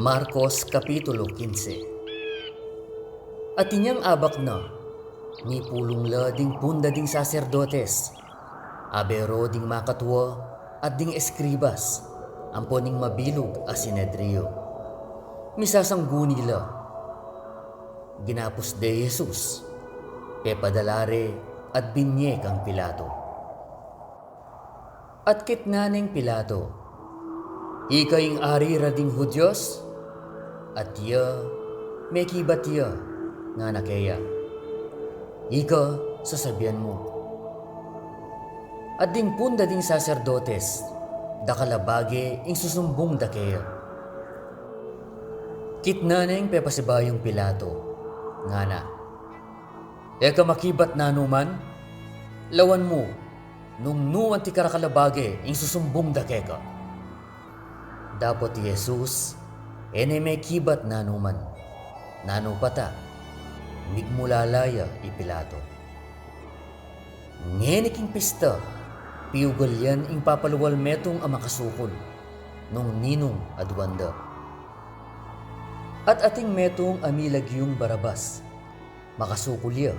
Marcos Kapitulo 15. At inyang abak na, ni pulong la ding punda ding saserdotes, abero ding makatwa at ding eskribas, ampo ning mabilog a Sinedrio. Misasangguni la, ginapos de Jesus, pepadalare at binye kang Pilato. At kitnaneng Pilato, ikay ari rading Hudyos, at iya may kibat iya nga nakeya. Ika sasabihan mo. At ding punda ding saserdotes, dakalabage ing susumbong dakeya. Kitnaneng pepasibayong Pilato, nga na. Eka makibat na numan, lawan mo, nung nuwan ti karakalabage ing susumbong dakeka. Dapat ti Jesus, ene may kibat na numan, nano pata, migmulalaya ipilato. Ngeniking pista, piugal yan ing papaluwal metong ang makasukol, nung ninong adwanda. At ating metong amilagyong Barabas, makasukulya,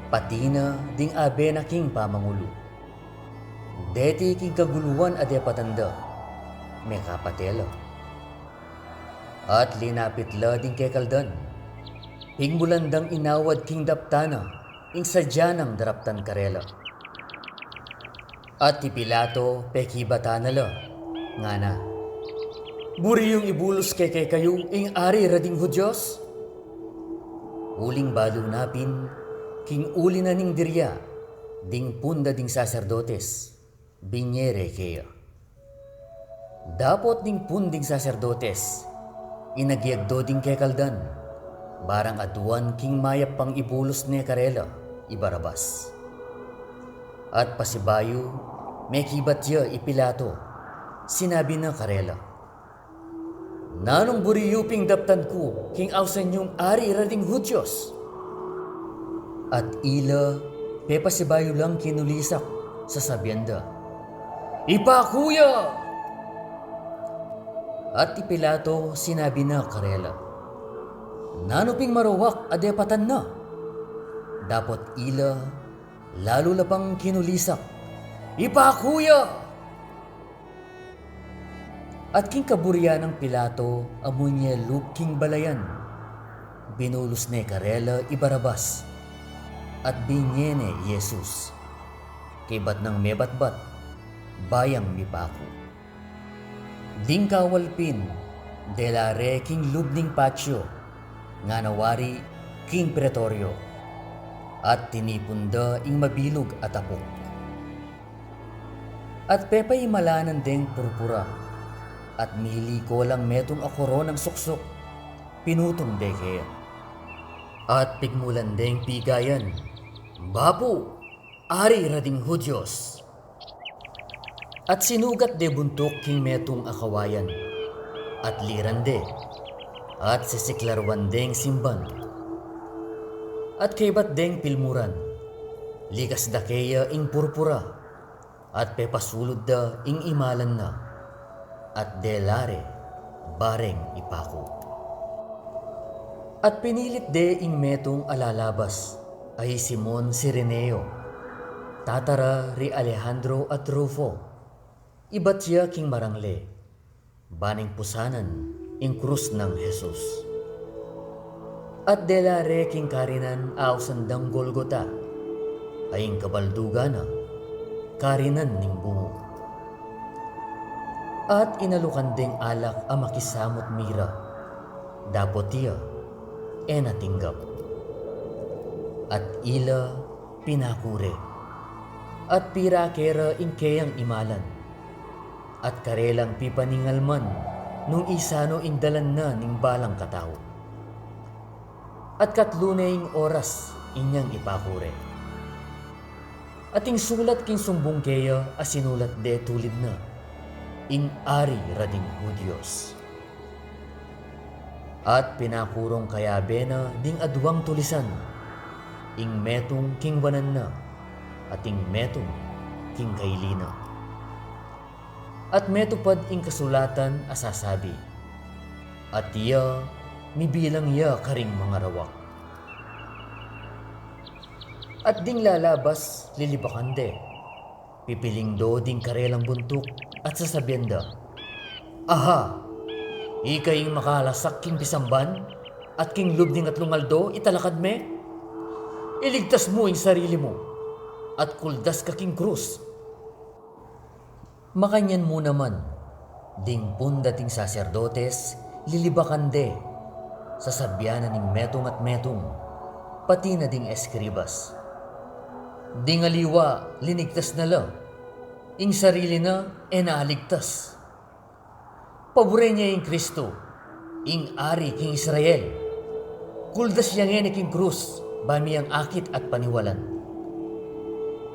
pati na ding abe na king pamangulo. Deti king kaguluan ade patanda, may kapatelo. At linapit la ding kekaldan, hingbulandang inawad king daptana, ing sadyanang daraptan karela. At ti Pilato pekibata na la, nga na. Buri yung ibulos kay kayo, ing ari rading Hudyos? Uling balo napin, king uli na ning dirya, ding punda ding saserdotes, binyere kaya. Dapot ding punding saserdotes, inagyagdo ding kekaldan, barang aduan king mayap pang ibulos ni karela, ibarabas. At pasibayo, may kibatya ipilato, sinabi na karela. Nanong buriyuping daptan ko, king awsan yung ari rading Hudyos. At ila, pepasibayo lang kinulisak sa sabyanda. Ipakuya! At ti Pilato sinabi na karela. Nanuping marawak adepatan na. Dapat ila, lalo na pang kinulisak. Ipakuya! At king kaburya ng Pilato, amoy niya king balayan. Binulos ni karela ibarabas. At binyene Jesus. Kibat ng mebatbat, bayang mipako. Ding kawalpin, delare king lubning patio, nga nawari king pretorio. At tinipunda ing mabilog at apok. At pepay malanan deng purpura. At mili ko lang metong akoro ng suksok, pinutong deke. At pigmulan deng pigayan, Bapo, ari rading Hudyos. At sinugat de buntok king metong akawayan, at lirande, at sisiklarwan deng simban. At kaybat deng pilmuran, likas dakeya ing purpura, at pepasulod da ing imalan na. At delare, bareng ipako. At pinilit de ing metong alalabas, ay Simon Sireneo, tatara ri Alejandro at Rufo, ibat siya king marangle, baning pusanan ing krus ng Jesus. At delare king karinan awsandang Golgota, aying kabaldugana, karinan ning bungo. At inalukan ding alak ang makisamot mira, dapot tiya, natinggap. At ila pinakure, at pirakera inkeyang imalan, at karelang pipaningalman, nung isano indalan na ning balang katao. At katlunay ing oras inyang ipakure. At ing sulat king sumbong keya asinulat de tulid na, ing ari rading Hudyos. At pinakurong kayabe na ding adwang tulisan, ing metong king banan na, at ing metong king kailina. At metupad ing kasulatan asasabi, at iya mibilang iya karing mga rawak. At ding lalabas lilibakande, pipiling do ding karelang buntok at sasabienda, aha, ikaing makalasak king bisamban at king lubning at lungaldo italakad me? Iligtas mo ing sarili mo at kuldas ka king krus. Makanyan mo naman, ding pundating saserdotes, lilibakande, sasabyanan ning metong at metong, pati na ding eskribas. Ding aliwa, linigtas na lang, ing sarili na, naaligtas. Pabure niya ing Kristo, ing ari king Israel, kuldas yang ene king krus, bami ang akit at paniwalan.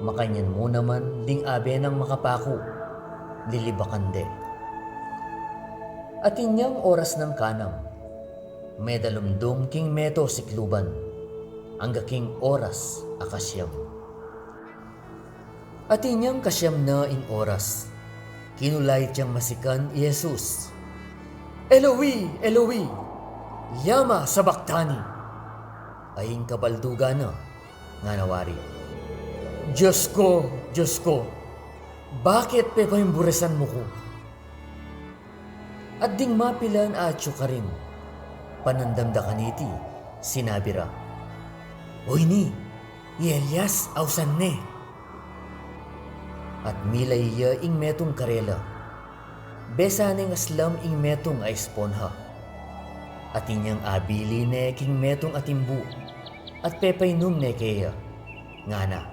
Makanyan mo naman, ding abe ng makapako, lilibakande. At inyang oras ng kanam, medalumdum king meto sikluban, angga king oras akasyam. At inyang kasyam na ing oras, kinulay tiyang masikan Jesus. Eloi, Eloi, lama sabachthani. Aying kabalduga na, nga nawari. Diyos ko, bakit pepahimburesan mo ko? At ding mapilan atyo ka rin, panandamda kaniti, sinabi ra, Oy ni, Elias ausan ne. At milay iya ing metong karela, besaning aslam ing metong ay esponha. At inyang abili ne king metong atimbu, at pepainom ne kaya, ngana.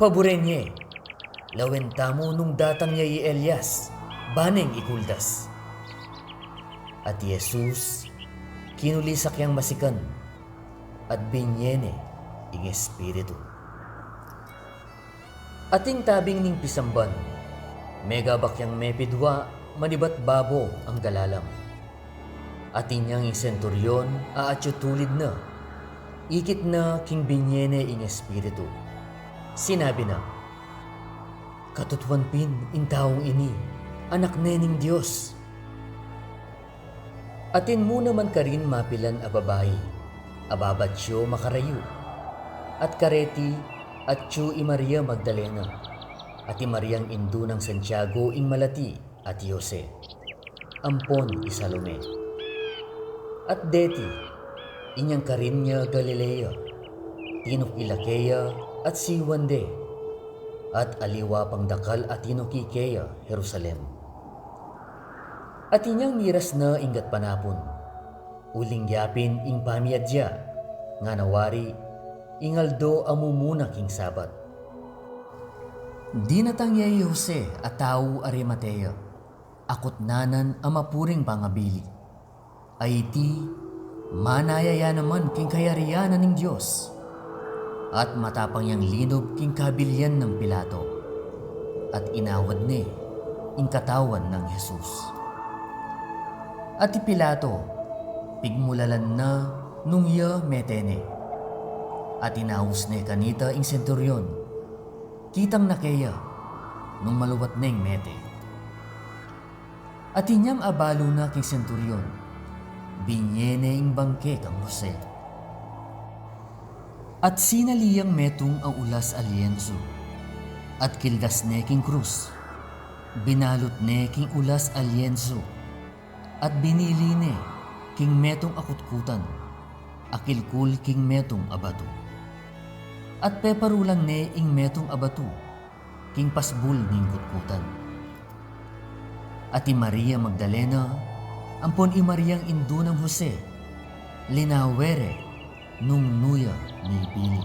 Paburenye, lawenta mo nung datang niya i Elias, baning ikuldas. At Jesus, kinulisak yang masikan, at binyene ing espiritu. Ating tabing ning pisamban, megabak yang mepidwa, manibat babo ang galalam. Ating niyang ing senturyon, aatyo tulid na, ikit na king binyene ing espiritu. Sinabi na, katutwanpin in taong ini, anak nening Diyos. Atin mo naman ka rin mapilan a babae, ababatsyo makarayo, at kareti at tsu i Maria Magdalena, at i Mariang indu ng Santiago ing Malati at Jose, ampon i Salome. At deti, inyang karin niya Galilea, tinok Ilakea at Siwande, at aliwa pang dakal at tinokikea Jerusalem. At inyang miras na ingat panapon, uling yapin ing pamiadya, nga nawari, ingaldo amumuna king sabat. Di natangya Jose at tao Arimatea, akot nanan amapuring pangabili. Ay iti, manayaya naman king kayariyanan ng Diyos, at matapang yang linob king kabilyan ng Pilato, at inawad ni ing katawan ng Jesus. At ti Pilato, pigmulalan na nung iya metene, at inahus ni kanita ing senturyon, kitang nakeya nung maluwat neng mete. At inyang abalo na king senturyon, binyene ing bangke kang Jose. At sinaliyang metong ang ulas alienzo, at kildas ne king krus, binalot ne king ulas alienzo, at binili ne king metong akutkutan, akilkul king metong abato. At peparulang ne ing metong abato, king pasbul ning kutkutan. At i Maria Magdalena, ampon i Mariang indu ng Jose, linawere nung nuya ni Pili.